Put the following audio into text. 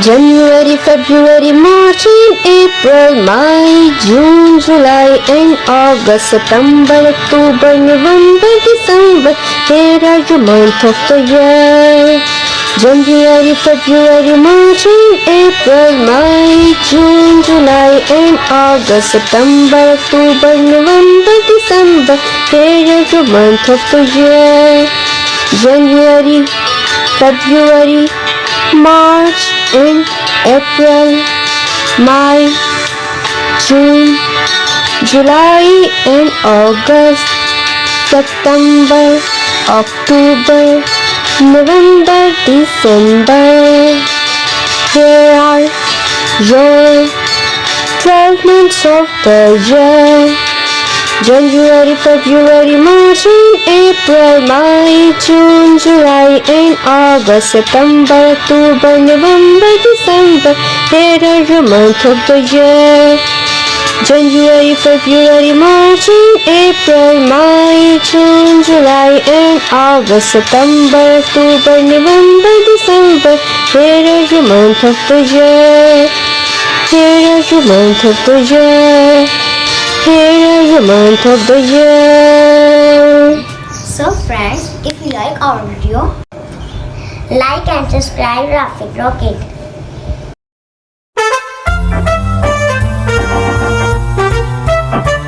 January, February, March and April, May, June, July and August, September, October, November, December. Here are the months of the year. January, February, March and April, May, June, July and August, September, October, November, December. Here are the months of the year. January, February, March and April, May, June, July and August, September, October, November, December. Here are your 12 months of the year. January, February, March and April, May, June, July and August, September, October, November, December. Here are the months of the year. January, February, March and April, May, June, July and August, September, October, November, December. Here are the months of the year. Here are the months of the year. Here are the month of the year. So friends, if you like our video, like and subscribe Rafik Rocket.